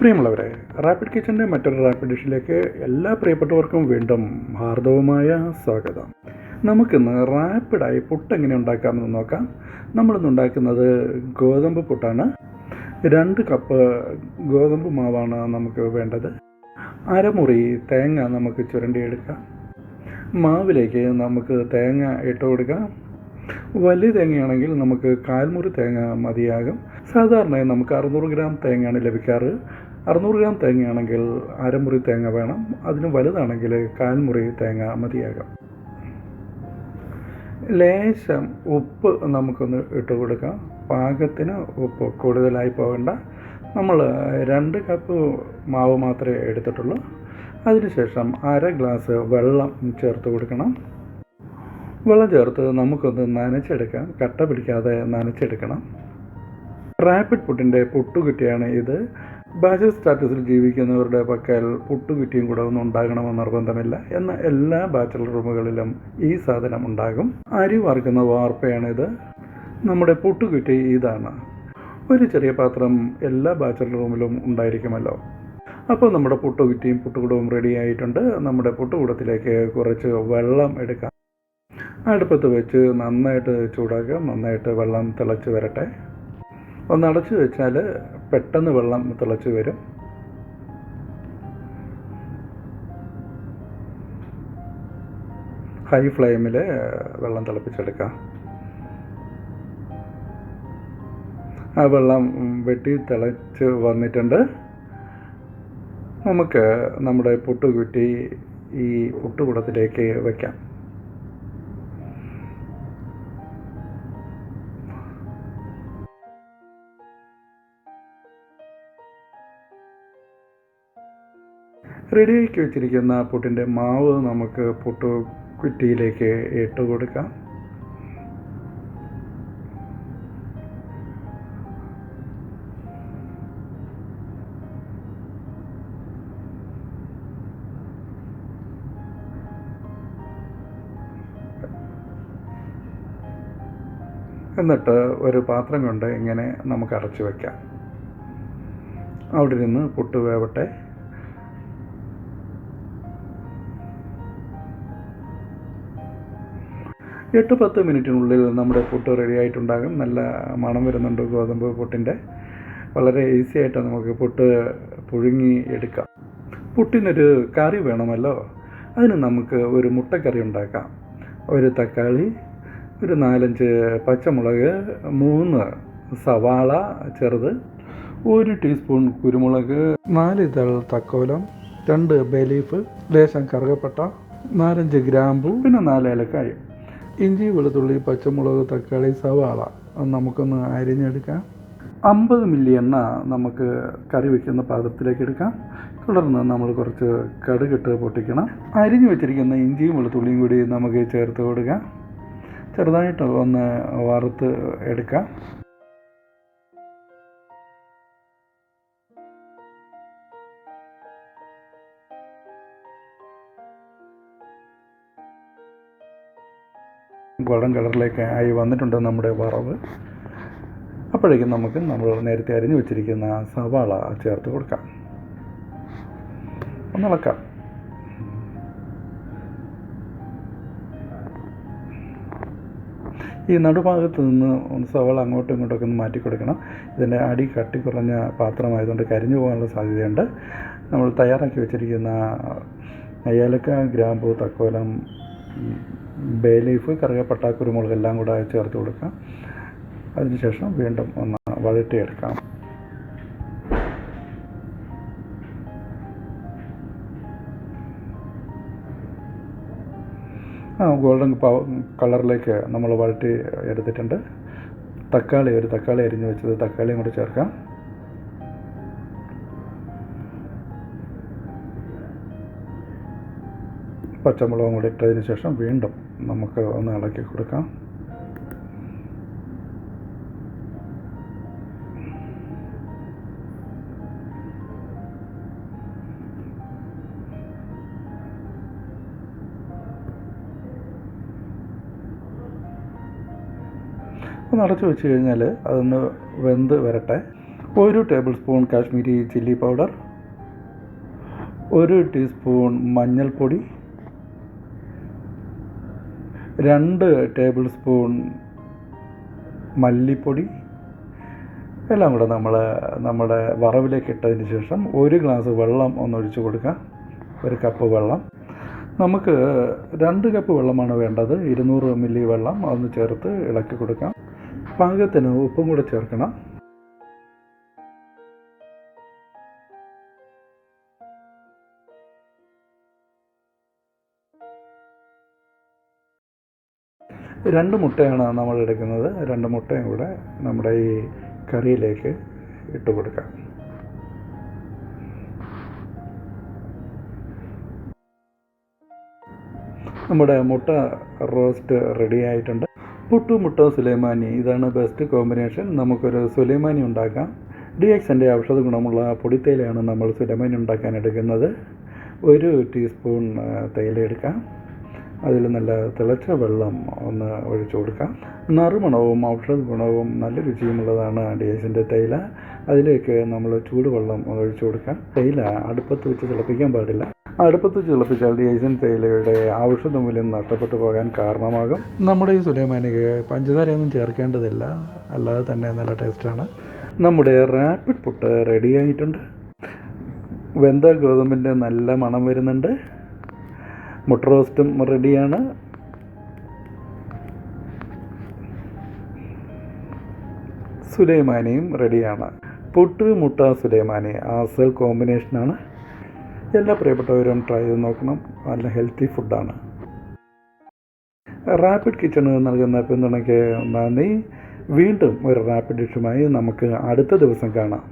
പ്രിയമുള്ളവരെ, റാപ്പിഡ് കിച്ചൻ്റെ മറ്റൊരു റാപ്പിഡ് ഡിഷിലേക്ക് എല്ലാ പ്രിയപ്പെട്ടവർക്കും വീണ്ടും ഹാർദവമായ സ്വാഗതം. നമുക്കിന്ന് റാപ്പിഡായി പുട്ട് എങ്ങനെ ഉണ്ടാക്കാമെന്ന് നോക്കാം. നമ്മളിന്ന് ഉണ്ടാക്കുന്നത് ഗോതമ്പ് പുട്ടാണ്. 2 കപ്പ് ഗോതമ്പ് മാവാണ് നമുക്ക് വേണ്ടത്. അരമുറി തേങ്ങ നമുക്ക് ചുരണ്ടിയെടുക്കാം. മാവിലേക്ക് നമുക്ക് തേങ്ങ ഇട്ട് കൊടുക്കാം. വലിയ തേങ്ങയാണെങ്കിൽ നമുക്ക് 1/4 മുറി തേങ്ങ മതിയാകും. സാധാരണയായി നമുക്ക് 600 ഗ്രാം തേങ്ങയാണ് ലഭിക്കാറ്. 600 ഗ്രാം തേങ്ങയാണെങ്കിൽ അരമുറി തേങ്ങ വേണം. അതിന് വലുതാണെങ്കിൽ 1/4 മുറി തേങ്ങ മതിയാകാം. ലേശം ഉപ്പ് നമുക്കൊന്ന് ഇട്ട് കൊടുക്കാം. പാകത്തിന് ഉപ്പ്, കൂടുതലായി പോകണ്ട. നമ്മൾ 2 കപ്പ് മാവ് മാത്രമേ എടുത്തിട്ടുള്ളൂ. അതിനുശേഷം 1/2 ഗ്ലാസ് വെള്ളം ചേർത്ത് കൊടുക്കണം. വെള്ളം ചേർത്ത് നമുക്കൊന്ന് നനച്ചെടുക്കാം. കട്ട പിടിക്കാതെ നനച്ചെടുക്കണം. റാപ്പിഡ് പുട്ടിൻ്റെ പുട്ടുകുറ്റിയാണ് ഇത്. ബാച്ചലർ സ്റ്റാറ്റസിൽ ജീവിക്കുന്നവരുടെ പക്കൽ പുട്ടുകുറ്റിയും കൂടെ ഒന്നും ഉണ്ടാകണമെന്ന് നിർബന്ധമില്ല. എന്നാൽ എല്ലാ ബാച്ചലർ റൂമുകളിലും ഈ സാധനം ഉണ്ടാകും. അരി വറുക്കുന്ന വാർപ്പയാണിത്. നമ്മുടെ പുട്ടുകുറ്റി ഇതാണ്. ഒരു ചെറിയ പാത്രം എല്ലാ ബാച്ചലർ റൂമിലും ഉണ്ടായിരിക്കുമല്ലോ. അപ്പോൾ നമ്മുടെ പുട്ടുകുറ്റിയും പുട്ടുകുടവും റെഡി ആയിട്ടുണ്ട്. നമ്മുടെ പുട്ടുകുടത്തിലേക്ക് കുറച്ച് വെള്ളം എടുക്കാം. അടുപ്പത്ത് വെച്ച് നന്നായിട്ട് ചൂടാക്കാം. നന്നായിട്ട് വെള്ളം തിളച്ച് വരട്ടെ. ഒന്ന് അടച്ചു വെച്ചാൽ പെട്ടെന്ന് വെള്ളം തിളച്ച് വരും. ഹൈ ഫ്ലെയിമിൽ വെള്ളം തിളപ്പിച്ചെടുക്കാം. ആ വെള്ളം വെട്ടി തിളച്ച് വന്നിട്ടുണ്ട്. നമുക്ക് നമ്മുടെ പുട്ടുകുറ്റി ഈ പുട്ടുകുടത്തിലേക്ക് വയ്ക്കാം. റെഡിയാക്കി വെച്ചിരിക്കുന്ന പുട്ടിൻ്റെ മാവ് നമുക്ക് പുട്ടുകുറ്റിയിലേക്ക് ഇട്ട് കൊടുക്കാം. എന്നിട്ട് ഒരു പാത്രം കൊണ്ട് ഇങ്ങനെ നമുക്ക് അടച്ചു വയ്ക്കാം. അവിടെ നിന്ന് പുട്ട് വേവട്ടെ. 8-10 മിനിറ്റിനുള്ളിൽ നമ്മുടെ പുട്ട് റെഡി ആയിട്ടുണ്ടാകും. നല്ല മണം വരുന്നുണ്ട് ഗോതമ്പ് പുട്ടിൻ്റെ. വളരെ ഈസി ആയിട്ട് നമുക്ക് പുട്ട് പുഴുങ്ങി എടുക്കാം. പുട്ടിനൊരു കറി വേണമല്ലോ. അതിന് നമുക്ക് ഒരു മുട്ടക്കറി ഉണ്ടാക്കാം. ഒരു തക്കാളി, ഒരു 4-5 പച്ചമുളക്, 3 സവാള ചെറുത്, 1 ടീസ്പൂൺ കുരുമുളക്, 4 ഇതൾ തക്കോലം, 2 ബേ ലീഫ്, ലേശം കറുകപ്പട്ട, 4-5 ഗ്രാമ്പു, പിന്നെ 4 ഏലക്കായ, ഇഞ്ചി, വെളുത്തുള്ളി, പച്ചമുളക്, തക്കാളി, സവാള നമുക്കൊന്ന് അരിഞ്ഞെടുക്കാം. 50 മില്ലി എണ്ണ നമുക്ക് കറി വയ്ക്കുന്ന പാത്രത്തിലേക്ക് എടുക്കാം. തുടർന്ന് നമ്മൾ കുറച്ച് കടുകിട്ട് പൊട്ടിക്കണം. അരിഞ്ഞു വെച്ചിരിക്കുന്ന ഇഞ്ചിയും വെളുത്തുള്ളിയും കൂടി നമുക്ക് ചേർത്ത് കൊടുക്കാം. ചെറുതായിട്ട് ഒന്ന് വറുത്ത് എടുക്കാം. ഗോൾഡൻ കളറിലേക്ക് ആയി വന്നിട്ടുണ്ട് നമ്മുടെ വറവ്. അപ്പോഴേക്കും നമുക്ക് നമ്മൾ നേരത്തെ അരിഞ്ഞു വെച്ചിരിക്കുന്ന സവാള ചേർത്ത് കൊടുക്കാം. ഒന്നിളക്കാം. ഈ നടുഭാഗത്ത് നിന്ന് സവാള അങ്ങോട്ടും ഇങ്ങോട്ടൊക്കെ ഒന്ന് മാറ്റി കൊടുക്കണം. ഇതിൻ്റെ അടി കട്ടി കുറഞ്ഞ പാത്രമായതുകൊണ്ട് കരിഞ്ഞു പോകാനുള്ള സാധ്യതയുണ്ട്. നമ്മൾ തയ്യാറാക്കി വെച്ചിരിക്കുന്ന ഏലക്ക, ഗ്രാമ്പു, തക്കോലം, ബേ ലീഫ്, കറുകപ്പട്ട, കുരുമുളക് എല്ലാം കൂടെ ചേർത്ത് കൊടുക്കാം. അതിനുശേഷം വീണ്ടും ഒന്ന് വഴറ്റിയെടുക്കാം. ഗോൾഡൻ കളറിലേക്ക് നമ്മൾ വഴറ്റി എടുത്തിട്ടുണ്ട്. ഒരു തക്കാളി അരിഞ്ഞ് വെച്ചത് തക്കാളിയും കൂടെ ചേർക്കാം. പച്ചമുളകും കൂടി ഇട്ടതിന് ശേഷം വീണ്ടും നമുക്ക് ഒന്ന് ഇളക്കി കൊടുക്കാം. ഒന്ന് അടച്ചു വെച്ച് കഴിഞ്ഞാൽ അതൊന്ന് വെന്ത് വരട്ടെ. 1 table spoon Kashmiri chilli powder, 1 teaspoon മഞ്ഞൾപ്പൊടി, 2 ടേബിൾ സ്പൂൺ മല്ലിപ്പൊടി എല്ലാം കൂടെ നമ്മുടെ വറവിലേക്ക് ഇട്ടതിന് ശേഷം 1 ഗ്ലാസ് വെള്ളം ഒന്നൊഴിച്ച് കൊടുക്കുക. 1 കപ്പ് വെള്ളം. നമുക്ക് 2 കപ്പ് വെള്ളമാണ് വേണ്ടത്. 200 മില്ലി വെള്ളം അതൊന്ന് ചേർത്ത് ഇളക്കി കൊടുക്കാം. പാകത്തിന് ഉപ്പും കൂടെ ചേർക്കണം. രണ്ട് മുട്ടയാണ് നമ്മൾ എടുക്കുന്നത്. 2 മുട്ടയും കൂടെ നമ്മുടെ ഈ കറിയിലേക്ക് ഇട്ട് കൊടുക്കാം. നമ്മുടെ മുട്ട റോസ്റ്റ് റെഡി ആയിട്ടുണ്ട്. പുട്ടു മുട്ട സുലൈമാനി, ഇതാണ് ബെസ്റ്റ് കോമ്പിനേഷൻ. നമുക്കൊരു സുലൈമാനി ഉണ്ടാക്കാം. DXൻ്റെ ഔഷധ ഗുണമുള്ള പൊടിത്തേയിലയാണ് നമ്മൾ സുലൈമാനി ഉണ്ടാക്കാൻ എടുക്കുന്നത്. 1 ടീസ്പൂൺ തേയില എടുക്കാം. അതിൽ നല്ല തിളച്ച വെള്ളം ഒന്ന് ഒഴിച്ചു കൊടുക്കാം. നറുമണവും ഔഷധ ഗുണവും നല്ല രുചിയുമുള്ളതാണ് DXൻ്റെ തേയില. അതിലേക്ക് നമ്മൾ ചൂടുവെള്ളം ഒഴിച്ചു കൊടുക്കാം. തേയില അടുപ്പത്ത് വെച്ച് തിളപ്പിക്കാൻ പാടില്ല. അടുപ്പത്ത് തിളപ്പിച്ചാൽ DXൻ തേയിലയുടെ ഔഷധ മൂല്യം നഷ്ടപ്പെട്ടു പോകാൻ കാരണമാകും. നമ്മുടെ ഈ സുലൈമാനിക്ക് പഞ്ചസാരയൊന്നും ചേർക്കേണ്ടതില്ല, അല്ലാതെ തന്നെ നല്ല ടേസ്റ്റാണ്. നമ്മുടെ റാപ്പിഡ് പുട്ട് റെഡിയായിട്ടുണ്ട്. വെന്ത ഗോതമ്പിൻ്റെ നല്ല മണം വരുന്നുണ്ട്. മുട്ട റോസ്റ്റും റെഡിയാണ്. സുലൈമാനിയും റെഡിയാണ്. പുട്ട് മുട്ട സുലൈമാനി അസൽ കോമ്പിനേഷനാണ്. എല്ലാ പ്രിയപ്പെട്ടവരും ട്രൈ ചെയ്ത് നോക്കണം. നല്ല ഹെൽത്തി ഫുഡാണ്. റാപ്പിഡ് കിച്ചണ് നൽകുന്ന പിന്തുണയ്ക്ക് നന്ദി. വീണ്ടും ഒരു റാപ്പിഡ് ഡിഷുമായി നമുക്ക് അടുത്ത ദിവസം കാണാം.